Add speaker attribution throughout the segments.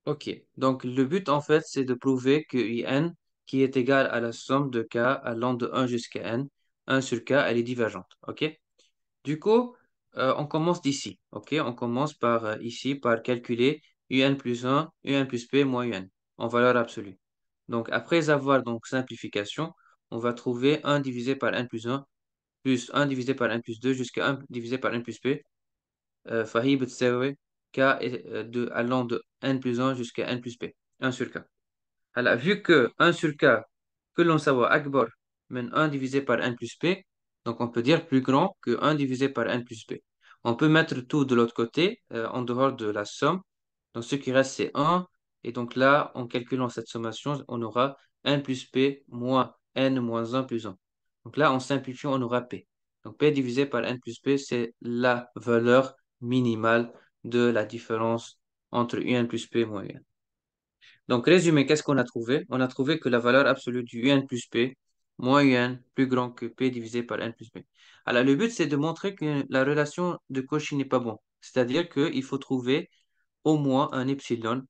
Speaker 1: Ok, donc le but en fait, c'est de prouver que IN, qui est égal à la somme de k allant de 1 jusqu'à n, 1 sur k, elle est divergente. Ok? Du coup, on commence d'ici. Ok? On commence par ici, par calculer UN plus 1, UN plus P moins UN, en valeur absolue. Donc après avoir donc simplification, on va trouver 1 divisé par n plus 1 plus 1 divisé par n plus 2 jusqu'à 1 divisé par n plus P. فهي بتساوي k allant de n plus 1 jusqu'à n plus P. 1 sur k. Alors, vu que 1 sur k, que l'on savoir akbar من 1 divisé par n plus p, donc on peut dire plus grand que 1 divisé par n plus p. On peut mettre tout de l'autre côté, en dehors de la somme. Donc ce qui reste, c'est 1. Et donc là, en calculant cette sommation, on aura n plus p moins n moins 1 plus 1. Donc là, en simplifiant, on aura p. Donc p divisé par n plus p, c'est la valeur minimale de la différence entre un plus p moins un. Donc, résumé, qu'est-ce qu'on a trouvé? On a trouvé que la valeur absolue du un plus p moins un plus grand que p divisé par n plus p. Alors, le but, c'est de montrer que la relation de Cauchy n'est pas bonne. C'est-à-dire qu'il faut trouver au moins un epsilon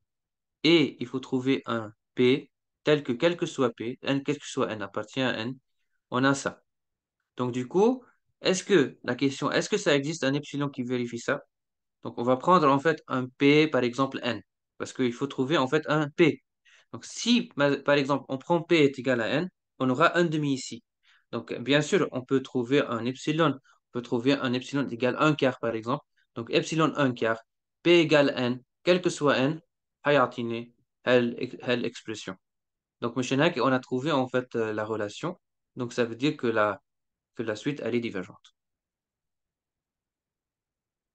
Speaker 1: et il faut trouver un p tel que quel que soit p, n, quel que soit n, appartient à n, on a ça. Donc, du coup, est-ce que ça existe un epsilon qui vérifie ça? Donc, on va prendre en fait un p, par exemple, n, parce qu'il faut trouver en fait un p. Donc, si, par exemple, on prend P est égal à N, on aura un demi ici. Donc, bien sûr, on peut trouver un epsilon. On peut trouver un epsilon égal à 1 quart, par exemple. Donc, epsilon 1 quart, P égale N, quel que soit N, hayatine, elle expression. Donc, monsieur on a trouvé en fait la relation. Donc, ça veut dire que la suite, elle est divergente.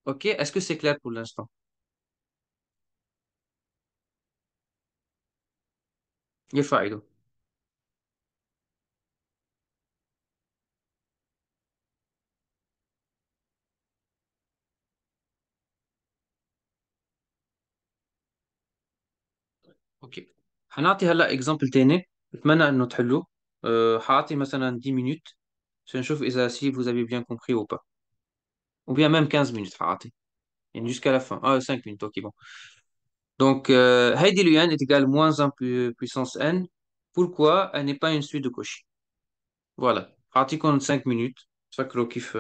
Speaker 1: OK? Est-ce que c'est clair pour l'instant? يرفع. اوكي، هنعطي هلا اكزامبل تاني، بتمنى انه تحلوه. حاعطي مثلا 10 minutes عشان نشوف اذا si vous avez bien compris ou pas. Ou bien même 15 minutes حاعطي. يعني jusqu'à la fin. Ah, 5 minutes, ok, bon. Donc, هيدي l'un est égal à moins 1 puissance n. Pourquoi elle n'est pas une suite de Cauchy? Voilà. حاعطيكم 5 minutes. تفكروا كيف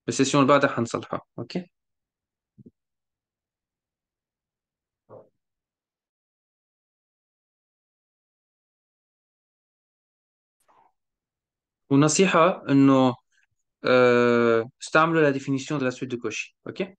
Speaker 1: السيشن اللي بعدها حنصلحها. اوكي. ونصيحة انه استعملوا la définition de la suite de Cauchy. اوكي.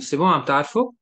Speaker 1: C'est bon, عم تعرفه؟